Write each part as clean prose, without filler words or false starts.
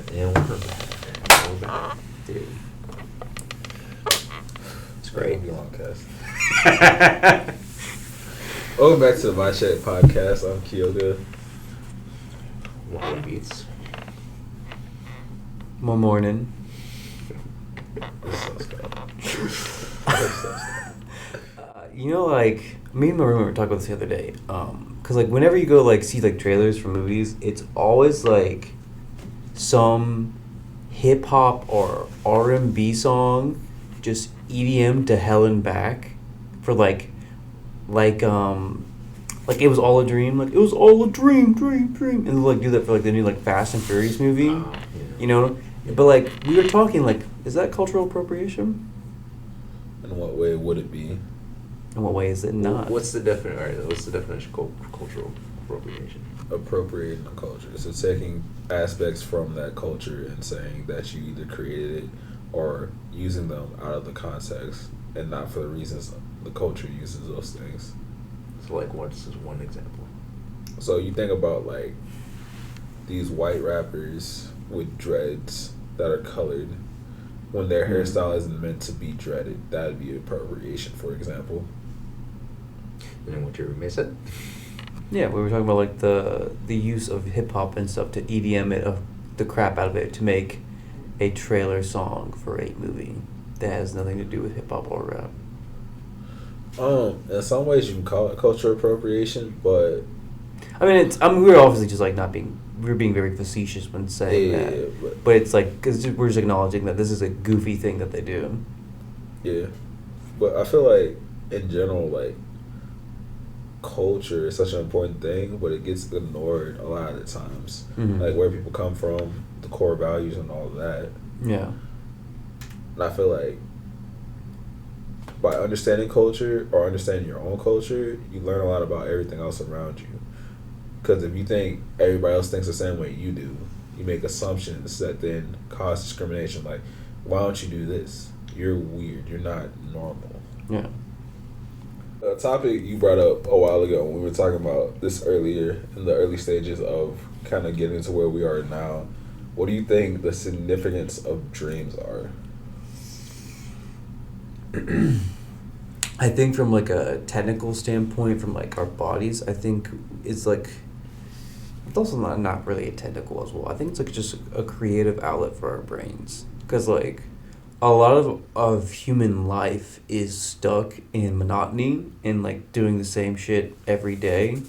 And we're back. We're back. Dude. It's great. It'll be a long cast. Welcome back to the My Check podcast. I'm Kyoga. Wally Beats. One morning. This is so Like, me and my roommate were talking about this the other day. Cause like whenever you go like see like trailers for movies, it's always like some hip hop or R&B song, just EDM to hell and back, for like it was all a dream, like it was all a dream, and they'll like do that for like the new like Fast and Furious movie, Yeah. you know. But like we were talking, like, is that cultural appropriation? In what way would it be? In what way is it not? What's the definition of cultural appropriation? Appropriating the culture. So taking aspects from that culture and saying that you either created it or using them out of the context and not for the reasons the culture uses those things. So like, what's just one example? So you think about like these white rappers with dreads that are colored when their hairstyle isn't meant to be dreaded. That would be appropriation, for example. And then what your roommate said? Yeah, we were talking about like the use of hip hop and stuff to EDM it, the crap out of it, to make a trailer song for a movie that has nothing to do with hip hop or rap. In some ways you can call it cultural appropriation, but I mean, we were obviously just like we were being very facetious when saying that. But it's like, because we're just acknowledging that this is a goofy thing that they do. Yeah, but I feel like in general, like, culture is such an important thing, but it gets ignored a lot of the times. Mm-hmm. Like where people come from, the core values and all of that. Yeah. And I feel like by understanding culture or understanding your own culture, you learn a lot about everything else around you. Because if you think everybody else thinks the same way you do, you make assumptions that then cause discrimination. Like, why don't you do this? You're weird. You're not normal. Yeah. A topic you brought up a while ago when we were talking about this earlier in the early stages of kind of getting to where we are now. What do you think the significance of dreams are? I think from like a technical standpoint, from like our bodies, I think it's like, it's also not really a technical as well. I think it's like just a creative outlet for our brains. Because like a lot of human life is stuck in monotony and like doing the same shit every day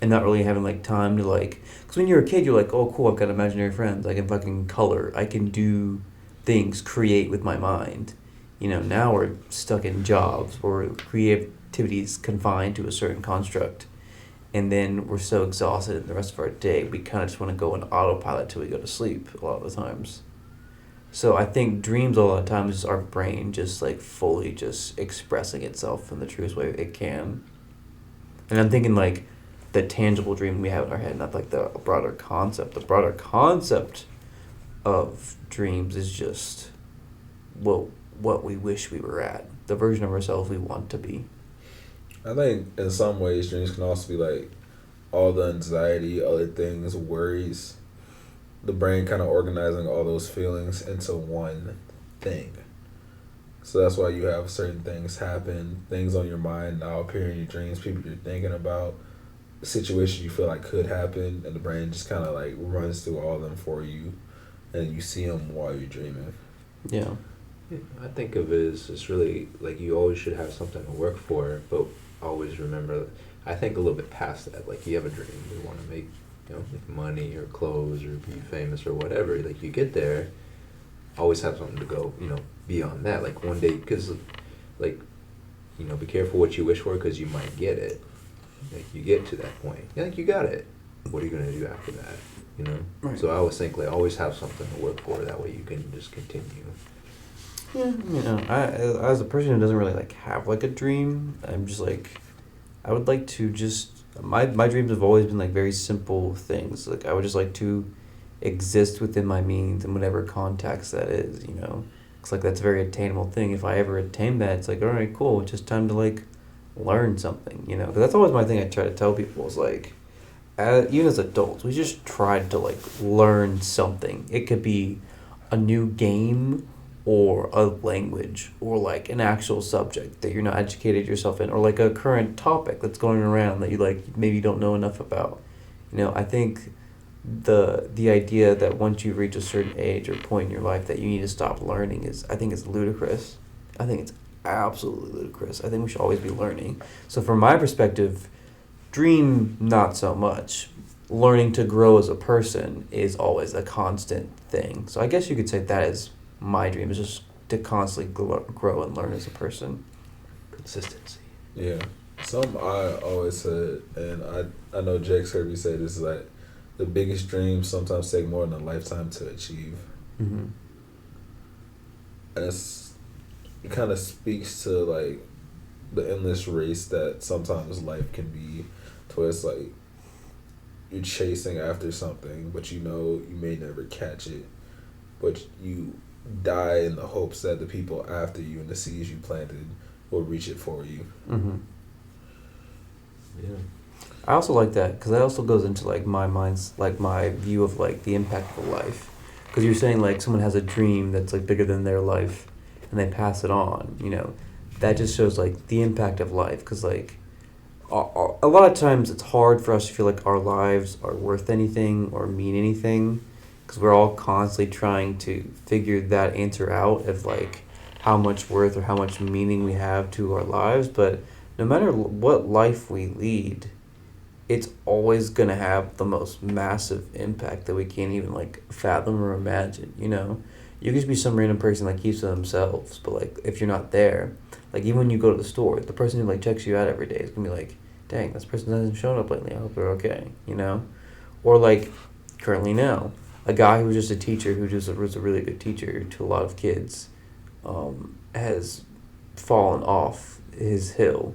and not really having like time to like, because when you're a kid, you're like, oh cool, I've got imaginary friends. I can fucking color. I can do things, create with my mind. You know, now we're stuck in jobs where creativity is confined to a certain construct. And then we're so exhausted in the rest of our day, we kind of just want to go on autopilot till we go to sleep a lot of the times. So I think dreams a lot of times is our brain just like fully just expressing itself in the truest way it can. And I'm thinking like the tangible dream we have in our head, not like the broader concept. The broader concept of dreams is just what we wish we were at, the version of ourselves we want to be. I think in some ways dreams can also be like all the anxiety, other things, worries, the brain kind of organizing all those feelings into one thing. So that's why you have certain things happen, things on your mind now appear in your dreams, people you're thinking about, situations you feel like could happen, and the brain just kind of like runs through all of them for you, and you see them while you're dreaming. Yeah. I think of it as it's really like you always should have something to work for, but always remember, I think a little bit past that, like you have a dream, you want to make, make money or clothes or be famous or whatever, like you get there, always have something to go, beyond that, like one day, because like, be careful what you wish for because you might get it, like you get to that point, like you got it, what are you going to do after that, Right. So I always think like always have something to work for, that way you can just continue. Yeah, I as a person who doesn't really like have like a dream, I'm just like, I would like to just, my dreams have always been like very simple things. Like I would just like to exist within my means in whatever context that is, It's like that's a very attainable thing. If I ever attain that, it's like, all right, cool, it's just time to like learn something, Because that's always my thing I try to tell people is like, even as adults, we just tried to like learn something. It could be a new game or a language or like an actual subject that you're not educated yourself in, or like a current topic that's going around that you like maybe don't know enough about. I think the idea that once you reach a certain age or point in your life that you need to stop learning I think it's ludicrous. I think it's absolutely ludicrous. I think we should always be learning. So from my perspective, dream not so much. Learning to grow as a person is always a constant thing. So I guess you could say that is my dream, is just to constantly grow and learn as a person. Consistency. Yeah. Something I always said, and I know Jake's heard me say this, is that the biggest dreams sometimes take more than a lifetime to achieve. Mm-hmm. And it kind of speaks to like the endless race that sometimes life can be, to where it's like you're chasing after something, but you know you may never catch it, but you die in the hopes that the people after you and the seeds you planted will reach it for you. Mm-hmm. Yeah. I also like that because that also goes into like my view of like the impact of life. Because you're saying like someone has a dream that's like bigger than their life, and they pass it on. That just shows like the impact of life. Because like a lot of times it's hard for us to feel like our lives are worth anything or mean anything, because we're all constantly trying to figure that answer out of like how much worth or how much meaning we have to our lives. But no matter what life we lead, it's always going to have the most massive impact that we can't even like fathom or imagine. You could just be some random person that keeps to themselves, but like if you're not there, like even when you go to the store, the person who like checks you out every day is gonna be like, dang, this person hasn't shown up lately, I hope they're okay. Or like currently now, a guy who was just a teacher, who just was a really good teacher to a lot of kids, has fallen off his hill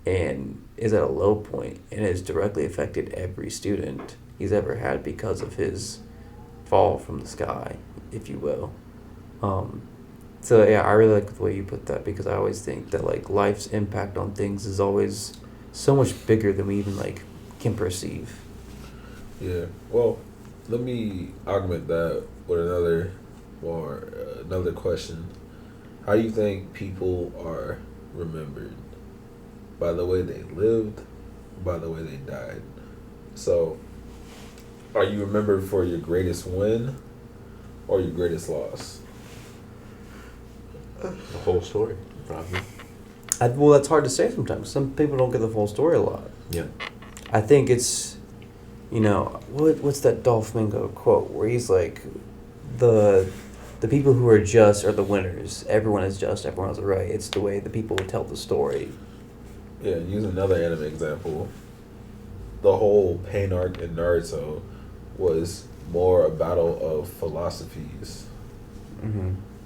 and is at a low point and has directly affected every student he's ever had because of his fall from the sky, if you will. So yeah, I really like the way you put that, because I always think that like life's impact on things is always so much bigger than we even like can perceive. Yeah. Well, let me augment that with another question. How do you think people are remembered? By the way they lived, by the way they died. So, are you remembered for your greatest win or your greatest loss? The whole story, probably. Well, that's hard to say sometimes. Some people don't get the full story a lot. Yeah. I think it's, what's that Dolph-Mingo quote where he's like, the people who are just are the winners. Everyone is just, everyone has a right. It's the way the people would tell the story. Yeah, use another anime example. The whole pain arc in Naruto was more a battle of philosophies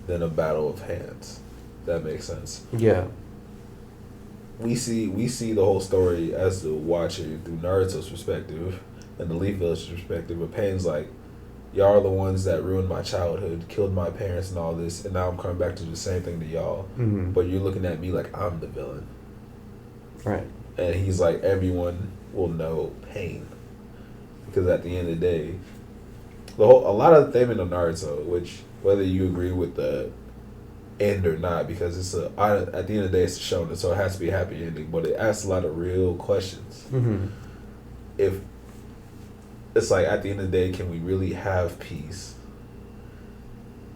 than a battle of hands. That makes sense. Yeah. We see the whole story as the watcher through Naruto's perspective and the Leaf Village's perspective, but Pain's like, y'all are the ones that ruined my childhood, killed my parents and all this, and now I'm coming back to do the same thing to y'all. Mm-hmm. But you're looking at me like I'm the villain. Right. And he's like, everyone will know Pain. Because at the end of the day, a lot of the theme of Naruto, which whether you agree with the end or not, because at the end of the day it's a shonen, so it has to be a happy ending, but it asks a lot of real questions. Mm-hmm. If it's like, at the end of the day, can we really have peace?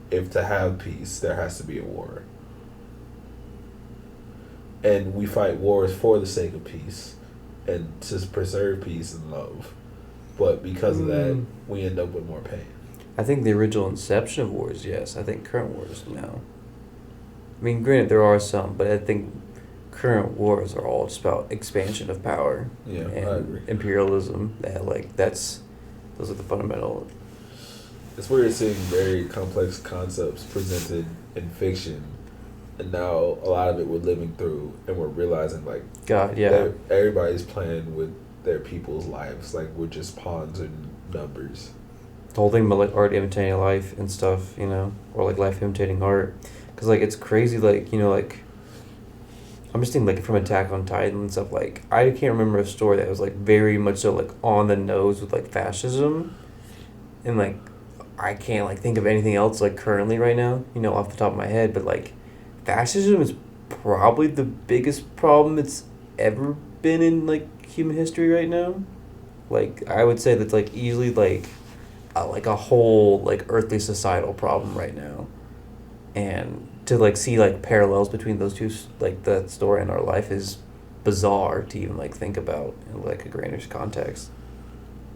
If to have peace, there has to be a war. And we fight wars for the sake of peace and to preserve peace and love. But because of that, we end up with more pain. I think the original inception of wars, yes. I think current wars, no. I mean, granted, there are some, but I think current wars are all just about expansion of power. Yeah, and I agree. Imperialism. Those are the fundamental. It's weird seeing very complex concepts presented in fiction, and now a lot of it we're living through, and we're realizing like, God, yeah. Everybody's playing with their people's lives, like we're just pawns and numbers. The whole thing about like art imitating life and stuff, or like life imitating art, because like it's crazy, like like I'm just thinking like from Attack on Titan and stuff. Like I can't remember a story that was like very much so like on the nose with like fascism, and like I can't like think of anything else like currently right now. You know, off the top of my head, but like fascism is probably the biggest problem it's ever been in like human history right now. Like I would say that's like easily like a whole like earthly societal problem right now, and to like see like parallels between those two like that story and our life is bizarre to even like think about in like a grander context.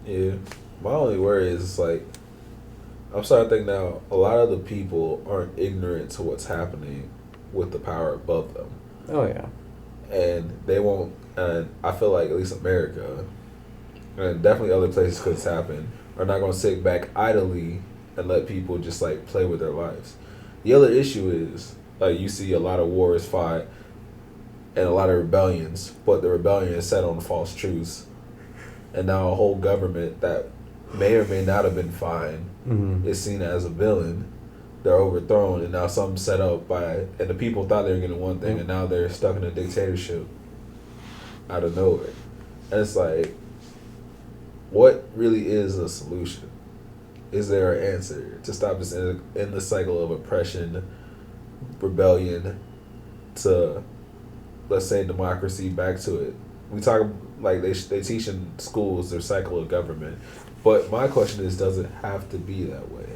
Yeah. My only worry is like I'm starting to think now a lot of the people aren't ignorant to what's happening with the power above them. Oh yeah. And they won't, and I feel like at least America and definitely other places could happen are not going to sit back idly and let people just like play with their lives. The other issue is like you see a lot of wars fought and a lot of rebellions, but the rebellion is set on false truths, and now a whole government that may or may not have been fine is seen as a villain. They're overthrown, and now something set up by, and the people thought they were getting one thing, and now they're stuck in a dictatorship out of nowhere. And it's like, what really is a solution? Is there an answer to stop this in the cycle of oppression, rebellion, to, let's say, democracy, back to it? We talk like they teach in schools their cycle of government, but my question is, does it have to be that way?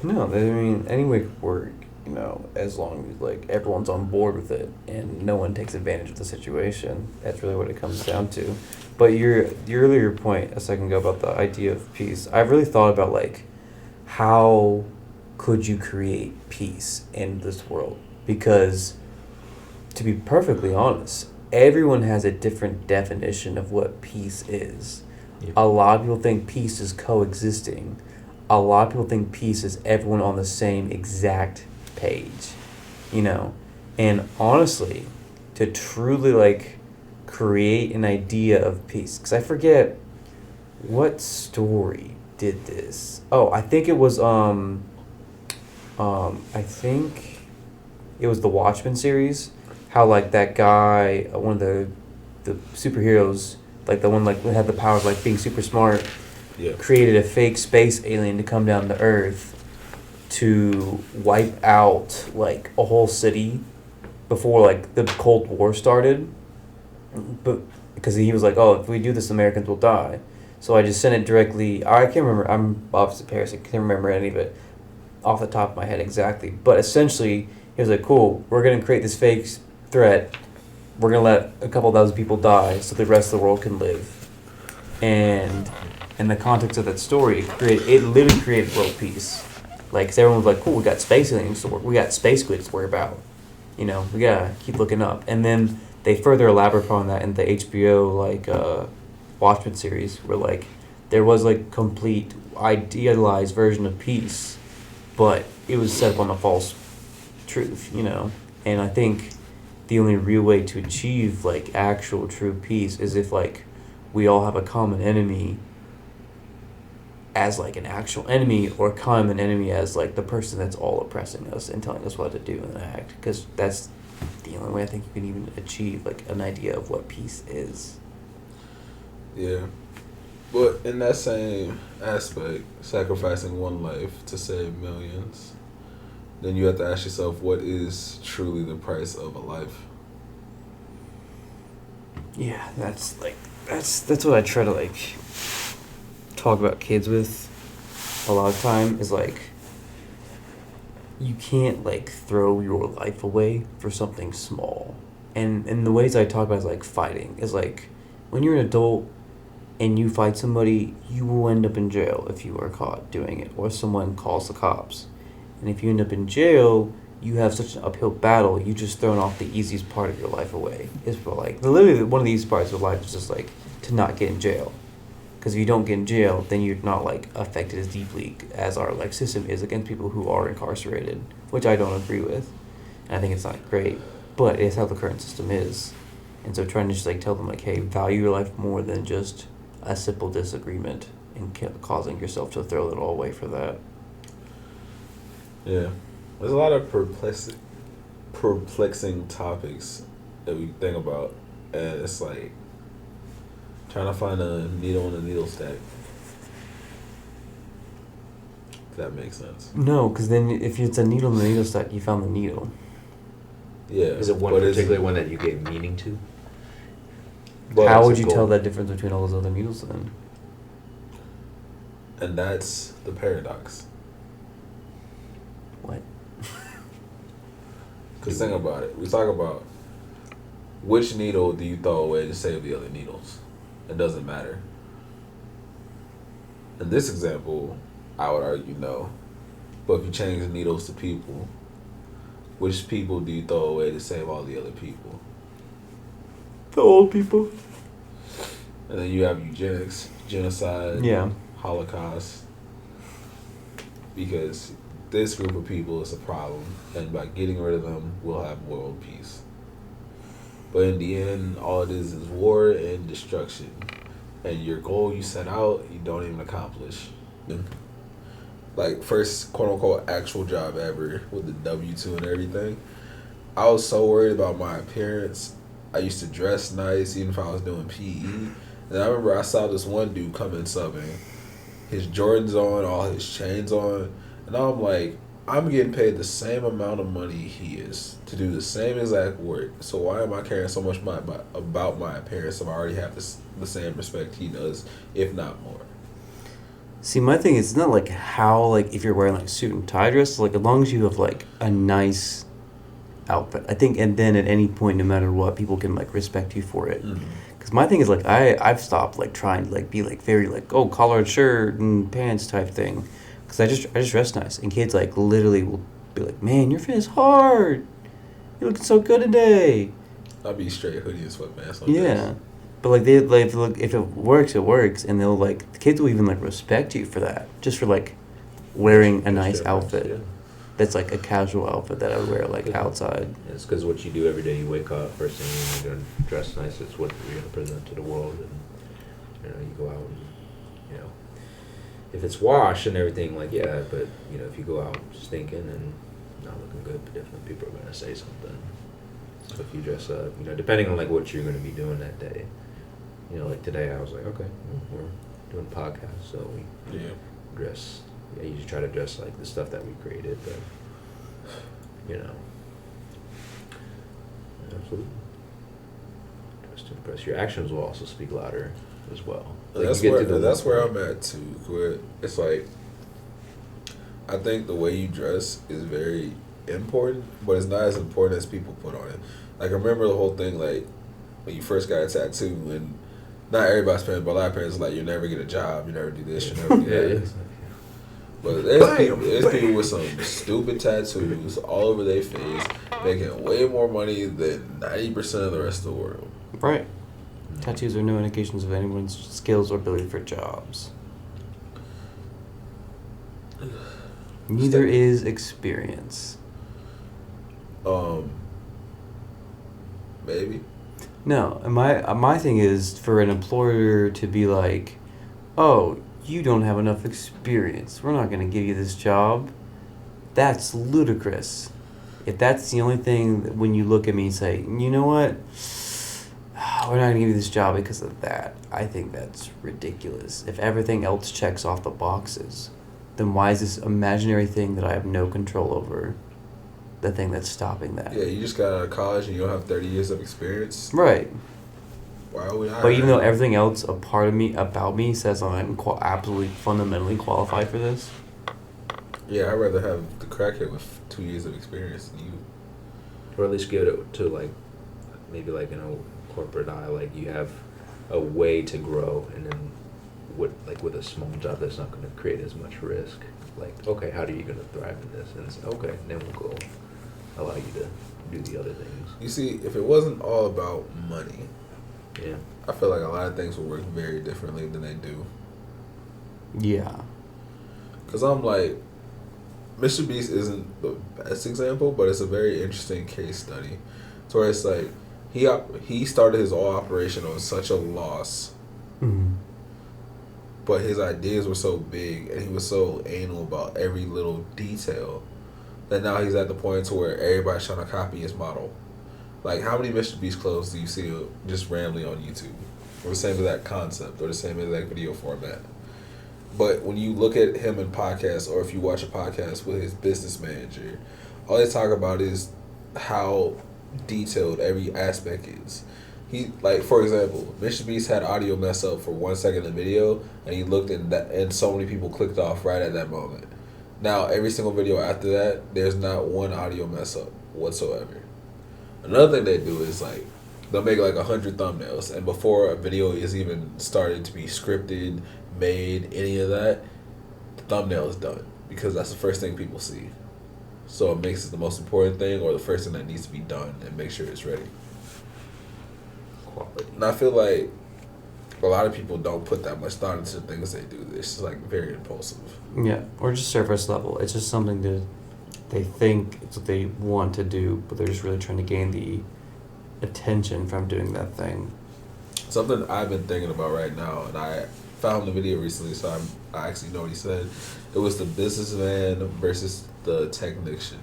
No, I mean any way could work, you know, as long as like everyone's on board with it and no one takes advantage of the situation. That's really what it comes down to. But your earlier point a second ago about the idea of peace, I've really thought about like how could you create peace in this world? Because to be perfectly honest, everyone has a different definition of what peace is. Yep. A lot of people think peace is coexisting. A lot of people think peace is everyone on the same exact page, you know? And honestly, to truly like create an idea of peace, because I forget what story did this. Oh, I think it was I think it was the Watchmen series. How like that guy, one of the superheroes, like the one like who had the powers like being super smart, Yeah. created a fake space alien to come down to Earth to wipe out like a whole city before like the Cold War started. But because he was like, oh, if we do this, Americans will die. So I just sent it directly. I can't remember. I'm obviously Paris. I can't remember any of it off the top of my head exactly. But essentially, he was like, cool, we're going to create this fake threat. We're going to let a couple thousand people die so the rest of the world can live. And in the context of that story, it literally created world peace. Like, 'cause everyone was like, cool, we got space aliens to work. We got space squids to worry about. You know, we got to keep looking up. And then they further elaborate upon that in the HBO, like, Watchmen series, where, like, there was, like, complete idealized version of peace, but it was set up on a false truth, you know? And I think the only real way to achieve, like, actual true peace is if, like, we all have a common enemy as, like, an actual enemy, or a common enemy as, like, the person that's all oppressing us and telling us what to do and act. Because that's the only way I think you can even achieve, like, an idea of what peace is. Yeah. But in that same aspect, sacrificing one life to save millions, then you have to ask yourself, what is truly the price of a life? Yeah, that's what I try to like talk about kids with a lot of time, is like you can't like throw your life away for something small. And the ways I talk about is like fighting. Is like when you're an adult and you fight somebody, you will end up in jail if you are caught doing it, or someone calls the cops. And if you end up in jail, you have such an uphill battle, you just thrown off the easiest part of your life away. It's for like, literally one of the easiest parts of life is just like to not get in jail. Because if you don't get in jail, then you're not like affected as deeply as our like system is against people who are incarcerated, which I don't agree with. And I think it's not great, but it's how the current system is. And so trying to just like tell them like, hey, value your life more than just a simple disagreement and causing yourself to throw it all away for that. Yeah. There's a lot of perplexing topics that we think about, and it's like trying to find a needle in a needle stack. If that makes sense. No, because then if it's a needle in the needle stack, you found the needle. Yeah. Is it one particular one that you gave meaning to? How would you tell that difference between all those other needles then? And that's the paradox. What? Because think about it. We talk about which needle do you throw away to save the other needles? It doesn't matter. In this example, I would argue no. But if you change the needles to people, which people do you throw away to save all the other people? The old people. And then you have eugenics, genocide, Yeah. Holocaust. Because this group of people is a problem, and by getting rid of them, we'll have world peace. But in the end, all it is war and destruction. And your goal you set out, you don't even accomplish. Like, first quote-unquote actual job ever with the W-2 and everything. I was so worried about my appearance. I used to dress nice even if I was doing PE. And I remember I saw this one dude come in subbing. His Jordans on, all his chains on. And I'm like, I'm getting paid the same amount of money he is to do the same exact work. So why am I caring so much about my appearance if I already have the same respect he does, if not more? See, my thing is, it's not like how, like, if you're wearing, like, suit and tie dress, like, as long as you have, like, a nice outfit, I think, and then at any point, no matter what, people can, like, respect you for it. Because my thing is, like, I've stopped, like, trying to, like, be, like, very, like, oh, collared shirt and pants type thing. Because I just dress nice. And kids, like, literally will be like, man, your fit is hard. You're looking so good today. I'll be straight hoodie and sweatpants. Yeah. But, like, they, like, look, if it works, it works. And they'll, like, the kids will even, like, respect you for that. Just for, like, wearing a nice outfit. Yeah. That's, like, a casual outfit that I would wear, like, outside. It's because what you do every day, you wake up, first thing you're going to dress nice, it's what you're going to present to the world. And, you know, you go out and, you know, if it's washed and everything, like, yeah, but, you know, if you go out stinking and not looking good, definitely people are going to say something. So if you dress up, you know, depending on, like, what you're going to be doing that day. You know, like today I was like, okay, we're doing a podcast, so we dress. I usually try to dress like the stuff that we created, but, you know, absolutely. Dress to impress. Your actions will also speak louder as well. Like that's where I'm at too. It's like, I think the way you dress is very important, but it's not as important as people put on it. Like, I remember the whole thing, like, when you first got a tattoo, and not everybody's parents, but a lot of parents are like, you never get a job, you never do this, you never do that. But there's people with some stupid tattoos all over their face, making way more money than 90% of the rest of the world. Right. Tattoos are no indications of anyone's skills or ability for jobs. Neither is experience. Maybe. No, my thing is for an employer to be like, oh, you don't have enough experience. We're not going to give you this job. That's ludicrous. If that's the only thing that when you look at me and say, you know what, we're not going to give you this job because of that, I think that's ridiculous. If everything else checks off the boxes, then why is this imaginary thing that I have no control over the thing that's stopping that? Yeah, you just got out of college and you don't have 30 years of experience. Right. Why would I? But even though everything else about me says I'm absolutely fundamentally qualified for this. Yeah, I'd rather have the crackhead with 2 years of experience than you. Or at least give it to, like, maybe like in a corporate eye, like you have a way to grow, and then with a small job that's not going to create as much risk. Like, okay, how are you going to thrive in this? And it's okay, then we'll go allow you to do the other things. You see, if it wasn't all about money, yeah, I feel like a lot of things would work very differently than they do. Yeah. Because I'm like, Mr. Beast isn't the best example, but it's a very interesting case study. So where it's like, he started his whole operation on such a loss, but his ideas were so big and he was so anal about every little detail that now he's at the point to where everybody's trying to copy his model. Like, how many Mr. Beast clothes do you see just randomly on YouTube? Or the same exact concept, or the same exact video format. But when you look at him in podcasts, or if you watch a podcast with his business manager, all they talk about is how detailed every aspect is. He, like, for example, Mr. Beast had audio mess up for 1 second in the video, and he looked and so many people clicked off right at that moment. Now every single video after that, there's not one audio mess up whatsoever. Another thing they do is like they'll make like 100 thumbnails, and before a video is even started to be scripted, made, any of that, the thumbnail is done because that's the first thing people see. So it makes it the most important thing, or the first thing that needs to be done, and make sure it's ready. Quality. And I feel like a lot of people don't put that much thought into the things they do. It's just like very impulsive. Yeah, or just surface level. It's just something that they think it's what they want to do, but they're just really trying to gain the attention from doing that thing. Something I've been thinking about right now, and I found the video recently, so I actually know what he said. It was the businessman versus the technician.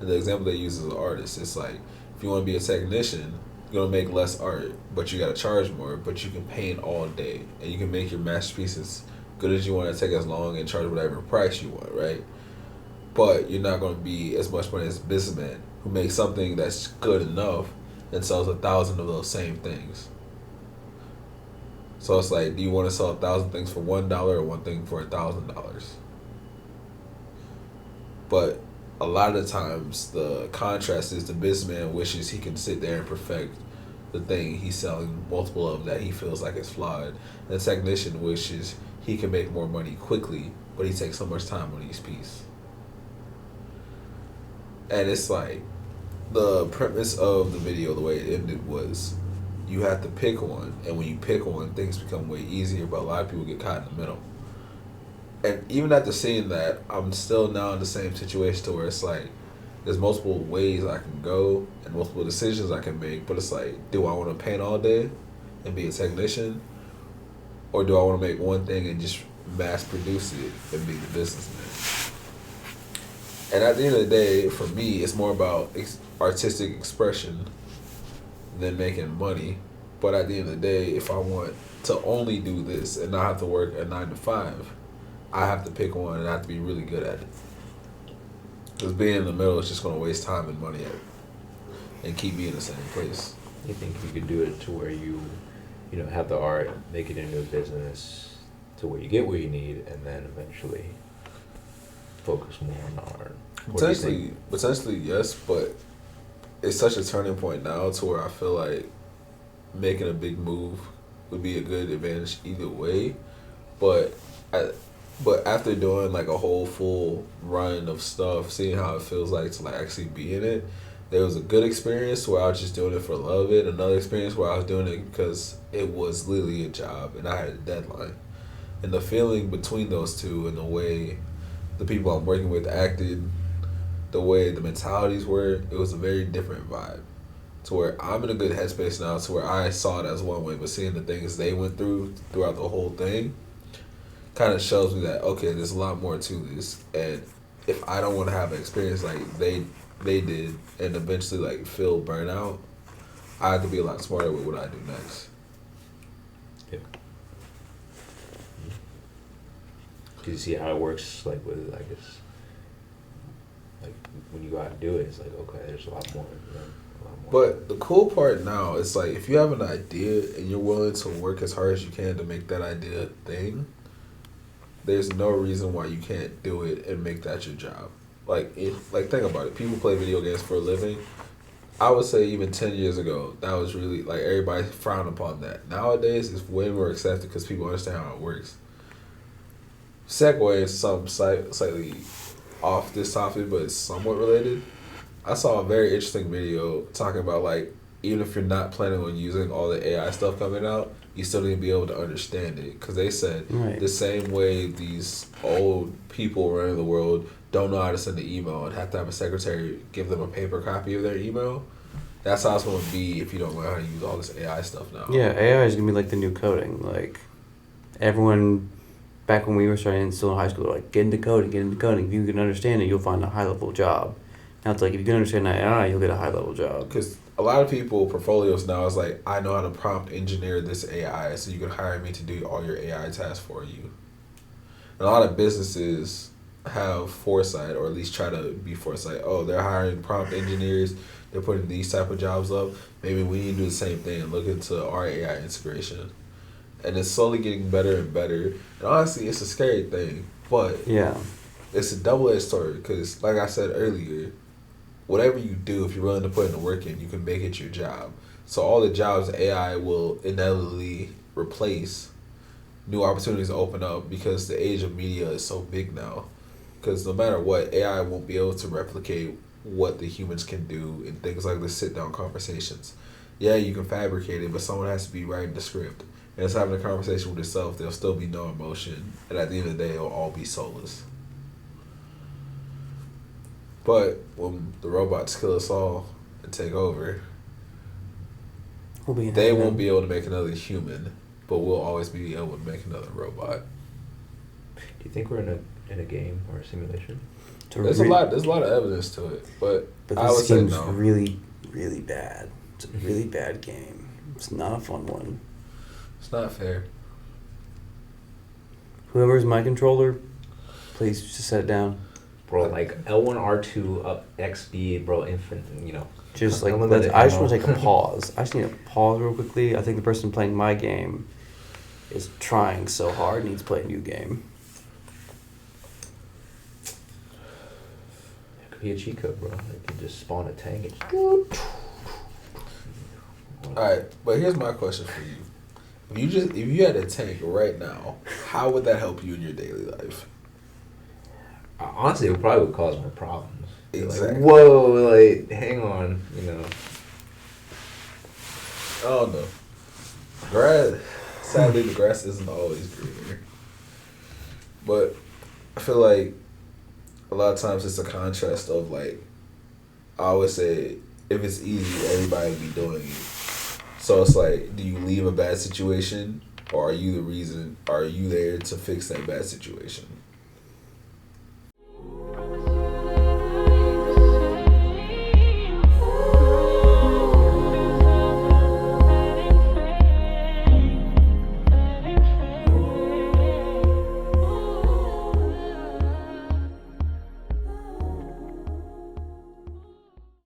And the example they use is an artist. It's like, if you want to be a technician, you're going to make less art, but you got to charge more, but you can paint all day, and you can make your masterpieces good as you want to take as long and charge whatever price you want, right? But you're not going to be as much money as a businessman who makes something that's good enough and sells 1,000 of those same things. So it's like, do you want to sell 1,000 things for $1 or one thing for $1,000? But a lot of the times, the contrast is the businessman wishes he can sit there and perfect the thing he's selling multiple of that he feels like is flawed. And the technician wishes he can make more money quickly, but he takes so much time on each piece. And it's like, the premise of the video, the way it ended was, you have to pick one, and when you pick one, things become way easier, but a lot of people get caught in the middle. And even after seeing that, I'm still now in the same situation to where it's like, there's multiple ways I can go and multiple decisions I can make, but it's like, do I want to paint all day and be a technician? Or do I want to make one thing and just mass produce it and be the businessman? And at the end of the day, for me, it's more about artistic expression than making money. But at the end of the day, if I want to only do this and not have to work a 9 to 5, I have to pick one and I have to be really good at it. Because being in the middle is just going to waste time and money at it and keep me in the same place. You think you could do it to where you have the art, make it into a business to where you get where you need, and then eventually focus more on the art? Potentially, yes, but it's such a turning point now to where I feel like making a big move would be a good advantage either way. But after doing like a whole full run of stuff, seeing how it feels like to like actually be in it, there was a good experience where I was just doing it for the love of it. Another experience where I was doing it because it was literally a job and I had a deadline. And the feeling between those two and the way the people I'm working with acted, the way the mentalities were, it was a very different vibe. To where I'm in a good headspace now, to where I saw it as one way, but seeing the things they went through throughout the whole thing kind of shows me that, okay, there's a lot more to this. And if I don't want to have an experience like they did and eventually like feel burnout, I have to be a lot smarter with what I do next. Yeah. Do you see how it works, like with, I guess, like when you go out and do it, it's like, okay, there's a lot more. But the cool part now is like, if you have an idea and you're willing to work as hard as you can to make that idea a thing, there's no reason why you can't do it and make that your job. Like think about it. People play video games for a living. I would say even 10 years ago, that was really, like, everybody frowned upon that. Nowadays, it's way more accepted because people understand how it works. Segue into something slightly off this topic, but it's somewhat related. I saw a very interesting video talking about, like, even if you're not planning on using all the AI stuff coming out, you still need to be able to understand it. Because they said the same way these old people running the world don't know how to send an email and have to have a secretary give them a paper copy of their email, that's how it's going to be if you don't learn how to use all this AI stuff now. Yeah, AI is going to be like the new coding. Like, everyone back when we were starting still in high school, like, get into coding. If you can understand it, you'll find a high-level job. Now it's like, if you can understand AI, you'll get a high-level job. Because a lot of people portfolios now is like, I know how to prompt engineer this AI, so you can hire me to do all your AI tasks for you. And a lot of businesses have foresight, or at least try to be foresight. Oh, they're hiring prompt engineers. They're putting these type of jobs up. Maybe we need to do the same thing and look into our AI integration. And it's slowly getting better and better. And honestly, it's a scary thing, but Yeah. it's a double-edged sword. Because, like I said earlier, whatever you do, if you're willing to put in the work in, you can make it your job. So all the jobs AI will inevitably replace, new opportunities open up because the age of media is so big now. Because no matter what, AI won't be able to replicate what the humans can do in things like the sit-down conversations. Yeah, you can fabricate it, but someone has to be writing the script. And it's having a conversation with itself. There'll still be no emotion. And at the end of the day, it'll all be soulless. But when the robots kill us all and take over, they won't be able to make another human, but we'll always be able to make another robot. Do you think we're in a game or a simulation? There's a lot of evidence to it, but I would this say game's no. really, really bad. It's a really bad game. It's not a fun one. It's not fair. Whoever's my controller, please just set it down. Bro, like L1, R2, up XB, bro, infinite, you know. Just like, Unlimited I just want to ammo. take a pause. I just need to pause real quickly. I think the person playing my game is trying so hard, needs to play a new game. It could be a cheat code, bro. It could just spawn a tank and just... Alright, but here's my question for you. If you had a tank right now, how would that help you in your daily life? Honestly, it probably would cause more problems. Exactly. Like, whoa, like, hang on, you know. I don't know. Sadly, the grass isn't always greener. But I feel like a lot of times it's a contrast of, like, I always say, if it's easy, everybody would be doing it. So it's like, do you leave a bad situation, or are you the reason? Are you there to fix that bad situation?